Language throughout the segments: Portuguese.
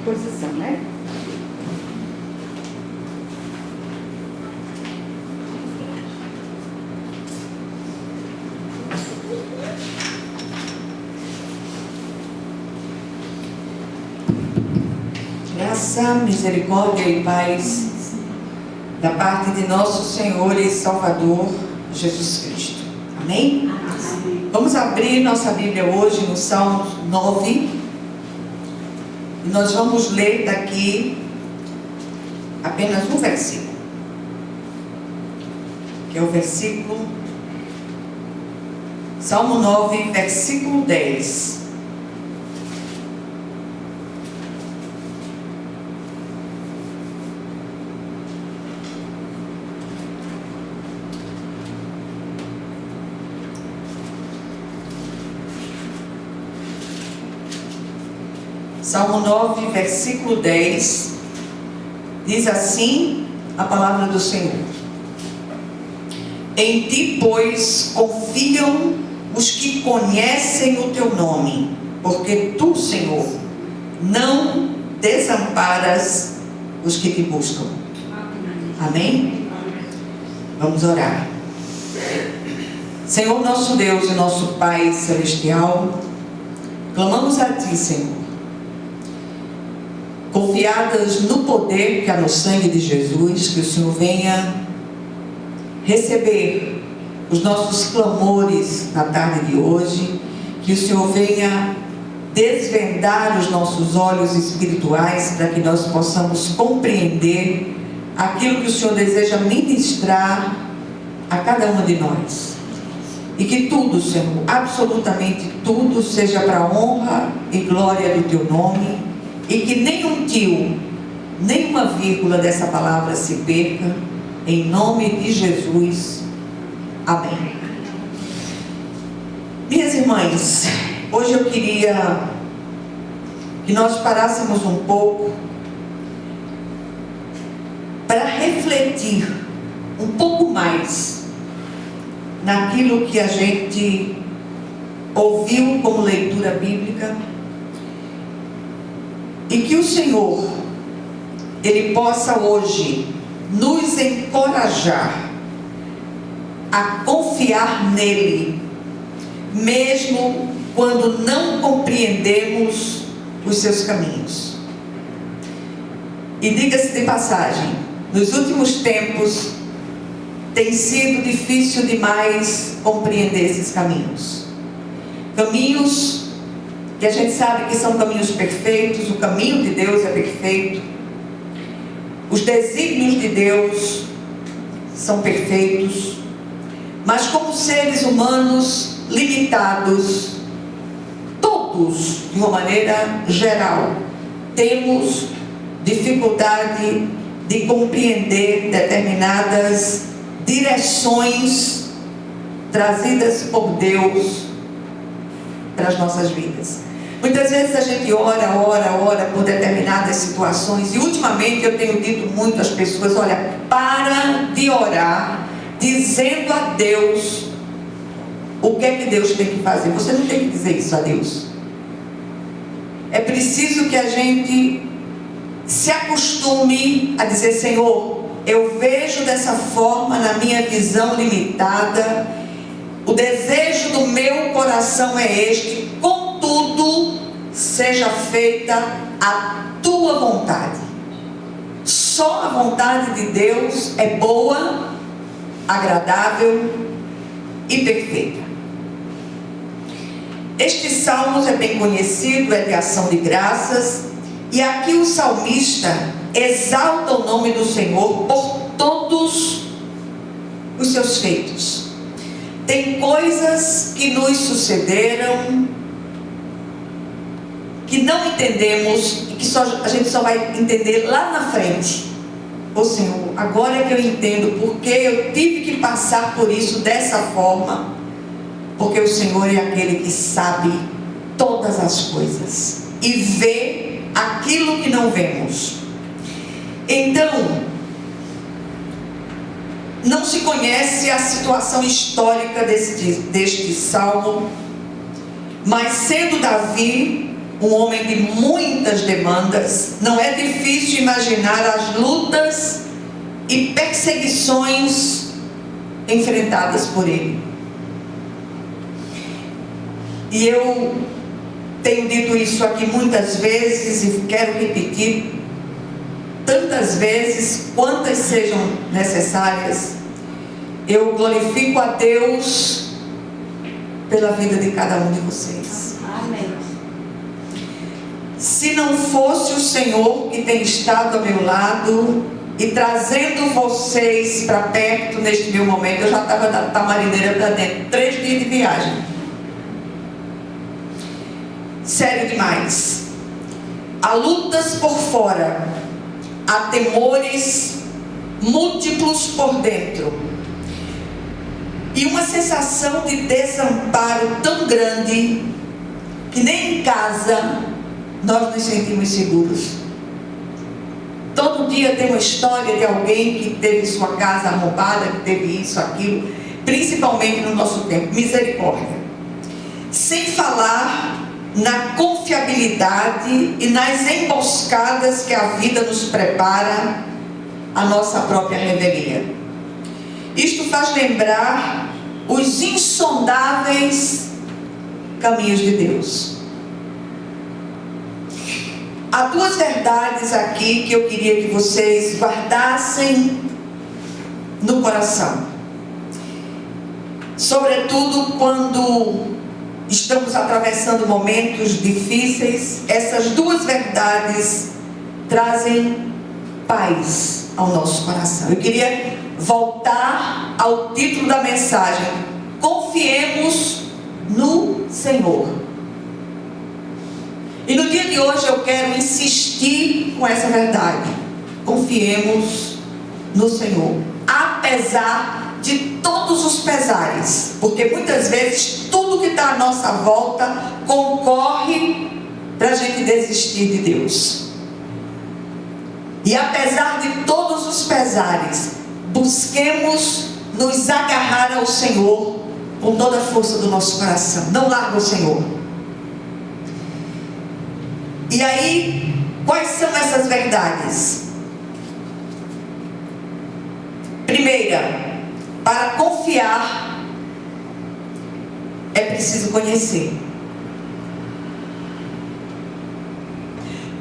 posição, né? Graça, misericórdia e paz da parte de nosso Senhor e Salvador Jesus Cristo. Amém? Amém. Vamos abrir nossa Bíblia hoje no Salmo 9 e nós vamos ler daqui apenas um versículo, que é o versículo Salmo 9, versículo 10. Salmo 9, versículo 10, diz assim a palavra do Senhor: Em ti, pois, confiam os que conhecem o teu nome, porque tu, Senhor, não desamparas os que te buscam. Amém? Vamos orar. Senhor nosso Deus e nosso Pai Celestial, clamamos a ti, Senhor, confiadas no poder que há no sangue de Jesus, que o Senhor venha receber os nossos clamores na tarde de hoje, que o Senhor venha desvendar os nossos olhos espirituais para que nós possamos compreender aquilo que o Senhor deseja ministrar a cada uma de nós. E que tudo, Senhor, absolutamente tudo, seja para a honra e glória do teu nome. E que nenhum tio, nenhuma vírgula dessa palavra se perca, em nome de Jesus. Amém. Minhas irmãs, hoje eu queria que nós parássemos um pouco para refletir um pouco mais naquilo que a gente ouviu como leitura bíblica. E que o Senhor, Ele possa hoje nos encorajar a confiar nele, mesmo quando não compreendemos os seus caminhos. E diga-se de passagem, nos últimos tempos tem sido difícil demais compreender esses caminhos. Caminhos que a gente sabe que são caminhos perfeitos, o caminho de Deus é perfeito, os desígnios de Deus são perfeitos, mas como seres humanos limitados, todos, de uma maneira geral, temos dificuldade de compreender determinadas direções trazidas por Deus para as nossas vidas. Muitas vezes a gente ora por determinadas situações, e ultimamente eu tenho dito muito às pessoas: olha, para de orar dizendo a Deus o que é que Deus tem que fazer. Você não tem que dizer isso a Deus. É preciso que a gente se acostume a dizer: Senhor, eu vejo dessa forma na minha visão limitada, o desejo do meu coração é este, contudo, seja feita a tua vontade. Só a vontade de Deus é boa, agradável e perfeita. Este salmo é bem conhecido, é de ação de graças, e aqui o salmista exalta o nome do Senhor por todos os seus feitos. Tem coisas que nos sucederam, que não entendemos, e que a gente só vai entender lá na frente. Ô Senhor, agora é que eu entendo porque eu tive que passar por isso dessa forma, porque o Senhor é aquele que sabe todas as coisas e vê aquilo que não vemos. Então, não se conhece a situação histórica deste salmo, mas sendo Davi um homem de muitas demandas. Não é difícil imaginar as lutas e perseguições enfrentadas por ele. E eu tenho dito isso aqui muitas vezes e quero repetir tantas vezes quantas sejam necessárias. Eu glorifico a Deus pela vida de cada um de vocês. Amém. Se não fosse o Senhor que tem estado ao meu lado e trazendo vocês para perto neste meu momento, eu já estava da Tamarineira para dentro, 3 dias de viagem. Sério demais. Há lutas por fora, há temores múltiplos por dentro, e uma sensação de desamparo tão grande que nem em casa nós nos sentimos seguros. Todo dia tem uma história de alguém que teve sua casa arrombada, que teve isso, aquilo, principalmente no nosso tempo. Misericórdia. Sem falar na confiabilidade e nas emboscadas que a vida nos prepara à nossa própria revelia. Isto faz lembrar os insondáveis caminhos de Deus. Há 2 verdades aqui que eu queria que vocês guardassem no coração. Sobretudo quando estamos atravessando momentos difíceis, essas 2 verdades trazem paz ao nosso coração. Eu queria voltar ao título da mensagem: confiemos no Senhor. E no dia de hoje eu quero insistir com essa verdade: confiemos no Senhor, apesar de todos os pesares, porque muitas vezes tudo que está à nossa volta concorre para a gente desistir de Deus. E apesar de todos os pesares, busquemos nos agarrar ao Senhor com toda a força do nosso coração. Não larga o Senhor. E aí, quais são essas verdades? Primeira, para confiar é preciso conhecer.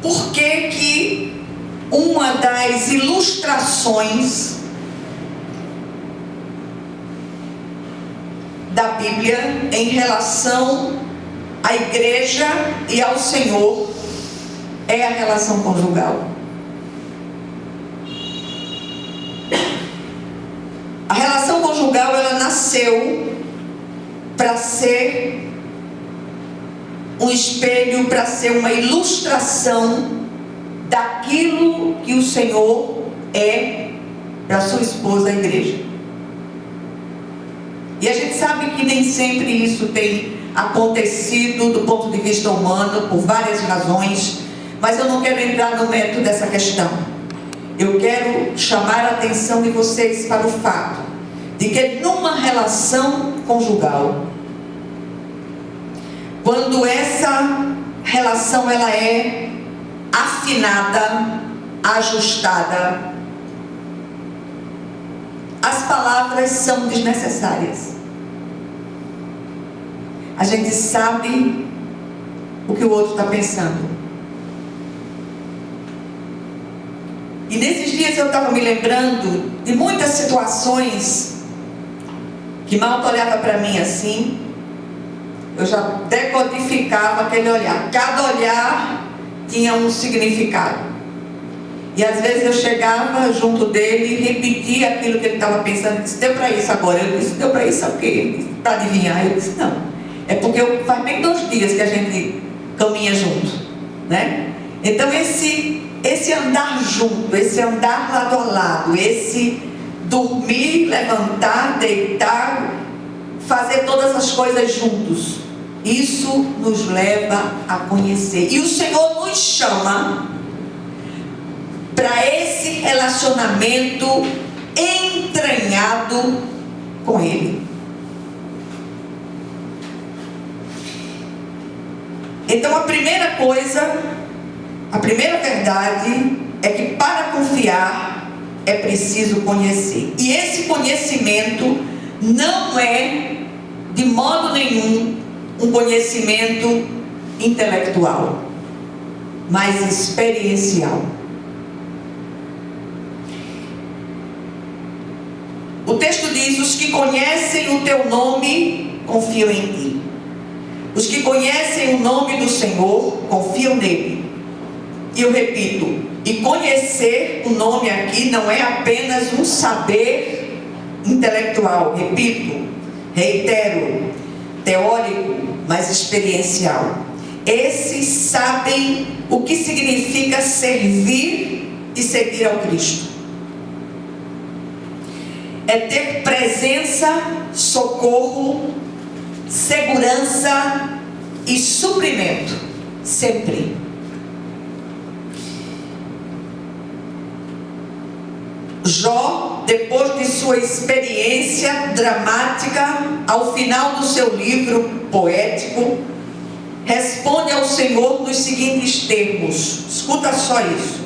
Por que que uma das ilustrações da Bíblia em relação à igreja e ao Senhor é a relação conjugal? A relação conjugal, ela nasceu para ser um espelho, para ser uma ilustração daquilo que o Senhor é para a sua esposa, a igreja. E a gente sabe que nem sempre isso tem acontecido do ponto de vista humano, por várias razões, mas eu não quero entrar no mérito dessa questão. Eu quero chamar a atenção de vocês para o fato de que numa relação conjugal, quando essa relação ela é afinada, ajustada, as palavras são desnecessárias. A gente sabe o que o outro está pensando. E nesses dias eu estava me lembrando de muitas situações que mal olhava para mim assim, eu já decodificava aquele olhar. Cada olhar tinha um significado. E às vezes eu chegava junto dele e repetia aquilo que ele estava pensando. Ele disse: deu para isso agora? Eu disse: deu para isso o quê? Para adivinhar? Eu disse: não. É porque faz bem 2 dias que a gente caminha junto, né? Então esse andar junto, esse andar lado a lado, esse dormir, levantar, deitar, fazer todas as coisas juntos, isso nos leva a conhecer. E o Senhor nos chama para esse relacionamento entranhado com Ele. Então a primeira coisa, a primeira verdade é que para confiar é preciso conhecer. E esse conhecimento não é de modo nenhum um conhecimento intelectual, mas experiencial. O texto diz: os que conhecem o teu nome confiam em ti. Os que conhecem o nome do Senhor confiam nele. E eu repito, e conhecer o nome aqui não é apenas um saber intelectual, repito, reitero, teórico, mas experiencial. Esses sabem o que significa servir e seguir ao Cristo. É ter presença, socorro, segurança e suprimento, sempre. Jó, depois de sua experiência dramática, ao final do seu livro poético, responde ao Senhor nos seguintes termos. Escuta só isso: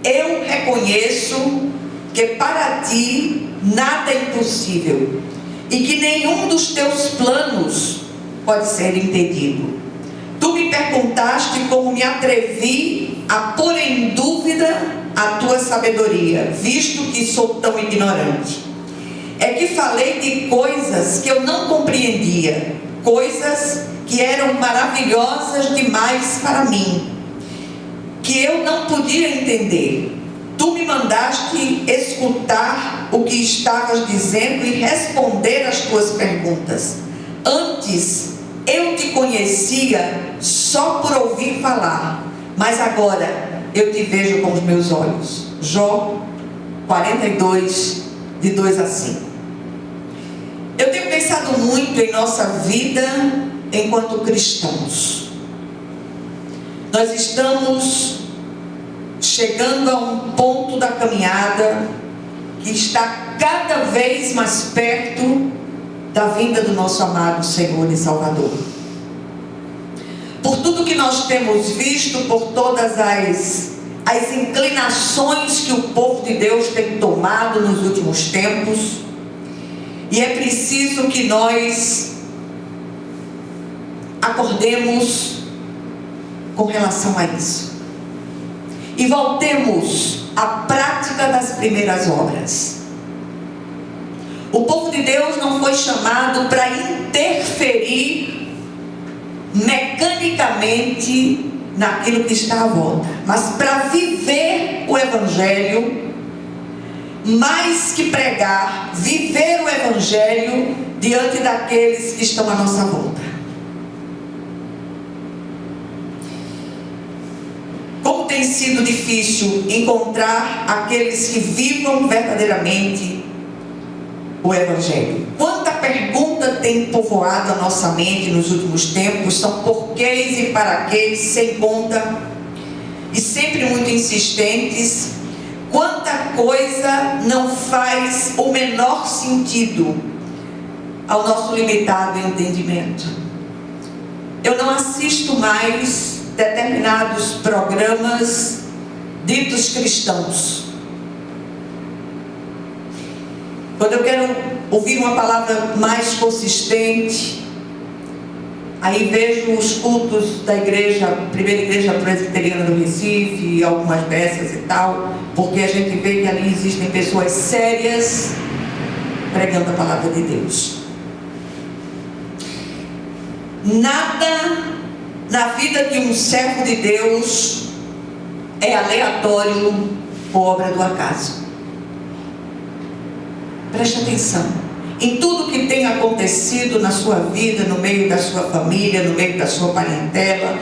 eu reconheço que para ti nada é impossível e que nenhum dos teus planos pode ser impedido. Tu me perguntaste como me atrevi a pôr em dúvida a tua sabedoria, visto que sou tão ignorante. É que falei de coisas que eu não compreendia, coisas que eram maravilhosas demais para mim, que eu não podia entender. Tu me mandaste escutar o que estavas dizendo e responder às tuas perguntas. Antes eu te conhecia só por ouvir falar, mas agora eu te vejo com os meus olhos. Jó 42, de 2 a 5. Eu tenho pensado muito em nossa vida enquanto cristãos. Nós estamos chegando a um ponto da caminhada que está cada vez mais perto da vinda do nosso amado Senhor e Salvador. Por tudo que nós temos visto, por todas as inclinações que o povo de Deus tem tomado nos últimos tempos, e é preciso que nós acordemos com relação a isso e voltemos à prática das primeiras obras. O povo de Deus não foi chamado para interferir mecanicamente naquilo que está à volta, mas para viver o Evangelho, mais que pregar, viver o Evangelho diante daqueles que estão à nossa volta. Como tem sido difícil encontrar aqueles que vivam verdadeiramente o Evangelho. Quanta pergunta tem povoado a nossa mente nos últimos tempos, são porquês e paraquês sem conta, e sempre muito insistentes. Quanta coisa não faz o menor sentido ao nosso limitado entendimento. Eu não assisto mais determinados programas ditos cristãos. Quando eu quero ouvir uma palavra mais consistente, aí vejo os cultos da igreja, primeira igreja presbiteriana do Recife, algumas peças e tal, porque a gente vê que ali existem pessoas sérias pregando a palavra de Deus. Nada na vida de um servo de Deus é aleatório ou obra do acaso. Preste atenção em tudo que tem acontecido na sua vida, no meio da sua família, no meio da sua parentela,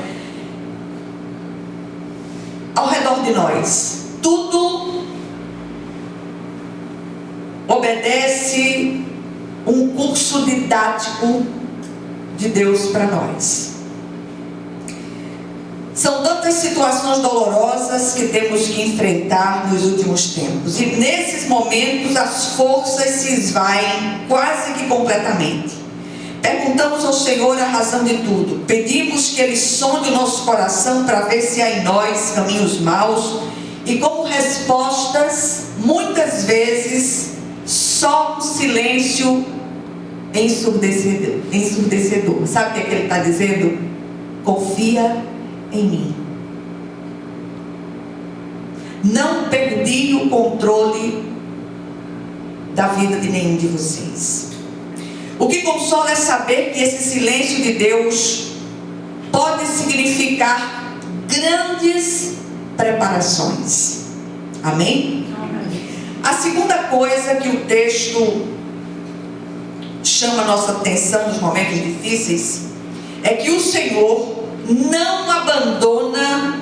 ao redor de nós. Tudo obedece um curso didático de Deus para nós. São tantas situações dolorosas que temos que enfrentar nos últimos tempos. E nesses momentos as forças se esvaem quase que completamente. Perguntamos ao Senhor a razão de tudo. Pedimos que Ele sonde o nosso coração para ver se há em nós caminhos maus. E como respostas, muitas vezes, só um silêncio ensurdecedor. Sabe o que Ele está dizendo? Confia em mim. Não perdi o controle da vida de nenhum de vocês. O que consola é saber que esse silêncio de Deus pode significar grandes preparações. Amém? Amém. A segunda coisa que o texto chama a nossa atenção nos momentos difíceis é que o Senhor não abandona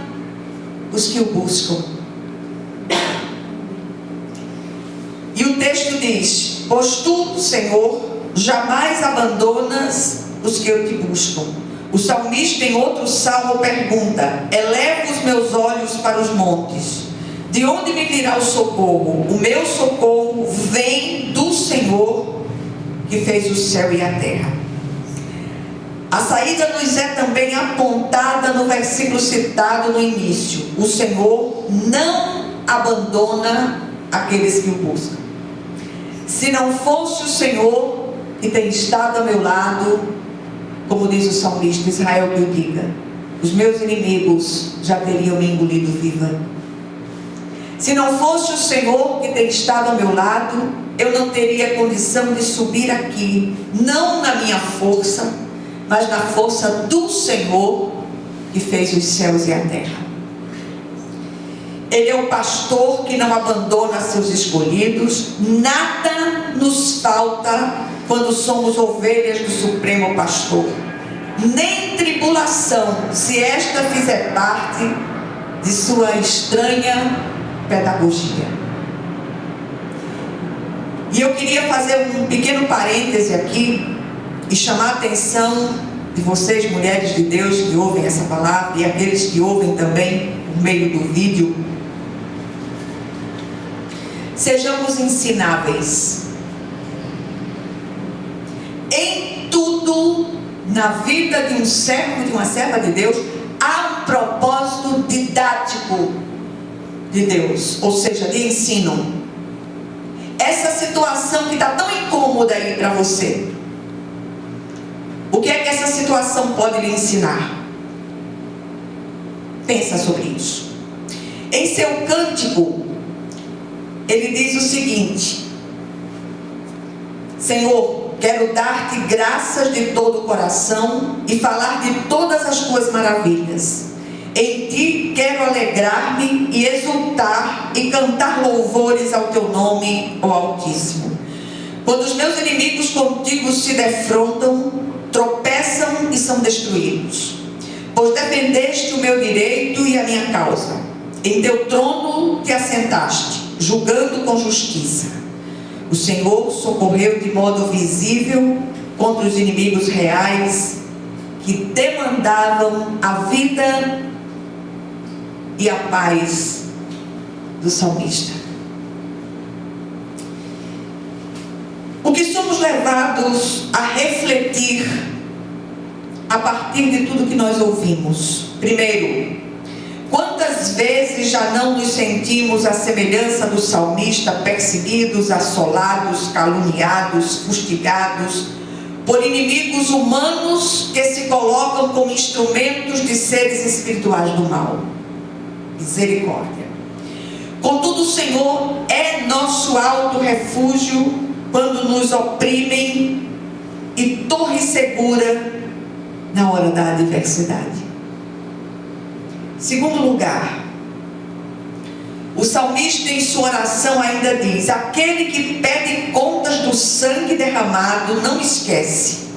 os que o buscam. E o texto diz: pois tu, Senhor, jamais abandonas os que te buscam. O salmista, em outro salmo, pergunta: elevo os meus olhos para os montes, de onde me virá o socorro? O meu socorro vem do Senhor, que fez o céu e a terra. A saída nos é também apontada no versículo citado no início. O Senhor não abandona aqueles que o buscam. Se não fosse o Senhor que tem estado ao meu lado, como diz o salmista, Israel que o diga, os meus inimigos já teriam me engolido viva. Se não fosse o Senhor que tem estado ao meu lado, eu não teria condição de subir aqui, não na minha força, mas na força do Senhor que fez os céus e a terra. Ele é o pastor que não abandona seus escolhidos. Nada nos falta quando somos ovelhas do Supremo Pastor, nem tribulação, se esta fizer parte de sua estranha pedagogia. E eu queria fazer um pequeno parêntese aqui e chamar a atenção de vocês, mulheres de Deus, que ouvem essa palavra, e aqueles que ouvem também por meio do vídeo. Sejamos ensináveis. Em tudo, na vida de um servo, de uma serva de Deus, há um propósito didático de Deus, ou seja, de ensino. Essa situação que está tão incômoda aí para você, o que é que essa situação pode lhe ensinar? Pensa sobre isso. Em seu cântico, ele diz o seguinte: Senhor, quero dar-te graças de todo o coração e falar de todas as tuas maravilhas. Em ti quero alegrar-me e exultar e cantar louvores ao teu nome, ó Altíssimo. Quando os meus inimigos contigo se defrontam, tropeçam e são destruídos. Pois defendeste o meu direito e a minha causa. Em teu trono te assentaste, julgando com justiça. O Senhor socorreu de modo visível contra os inimigos reais que demandavam a vida e a paz do salmista. O que somos levados a refletir a partir de tudo que nós ouvimos? Primeiro, quantas vezes já não nos sentimos à semelhança do salmista, perseguidos, assolados, caluniados, fustigados por inimigos humanos que se colocam como instrumentos de seres espirituais do mal? Misericórdia. Contudo, o Senhor é nosso alto refúgio quando nos oprimem e torre segura na hora da adversidade. Segundo lugar, o salmista em sua oração ainda diz: aquele que pede contas do sangue derramado não esquece,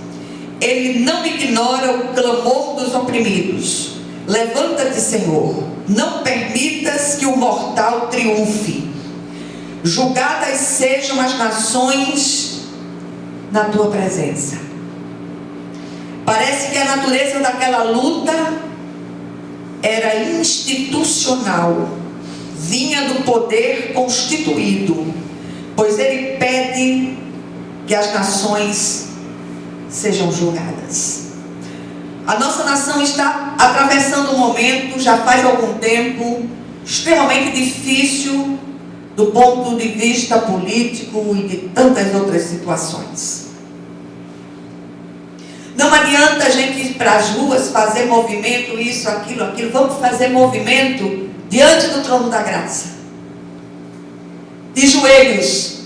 ele não ignora o clamor dos oprimidos. Levanta-te, Senhor, não permitas que o mortal triunfe. Julgadas sejam as nações na tua presença. Parece que a natureza daquela luta era institucional, vinha do poder constituído, pois ele pede que as nações sejam julgadas. A nossa nação está atravessando um momento, já faz algum tempo, extremamente difícil do ponto de vista político e de tantas outras situações. Não adianta a gente ir para as ruas fazer movimento, isso, aquilo. Vamos fazer movimento diante do trono da graça. De joelhos.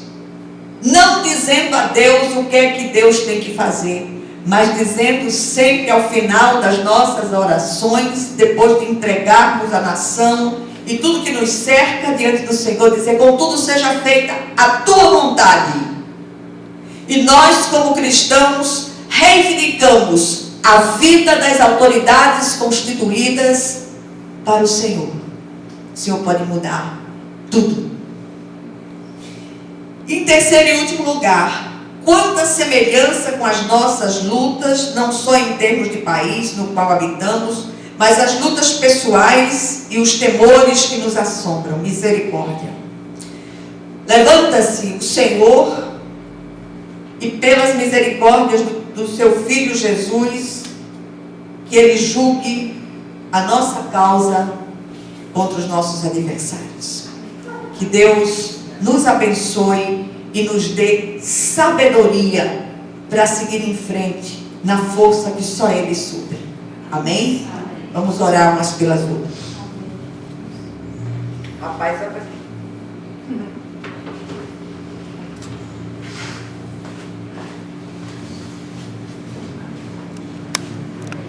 Não dizendo a Deus o que é que Deus tem que fazer, mas dizendo sempre ao final das nossas orações, depois de entregarmos a nação e tudo que nos cerca diante do Senhor, dizer: contudo seja feita a tua vontade. E nós, como cristãos, reivindicamos a vida das autoridades constituídas para o Senhor. O Senhor pode mudar tudo. Em terceiro e último lugar, quanta semelhança com as nossas lutas, não só em termos de país no qual habitamos, mas as lutas pessoais e os temores que nos assombram. Misericórdia. Levanta-se o Senhor e pelas misericórdias do seu Filho Jesus, que Ele julgue a nossa causa contra os nossos adversários. Que Deus nos abençoe e nos dê sabedoria para seguir em frente na força que só Ele supre. Amém? Vamos orar umas pelas outras. Rapaz, é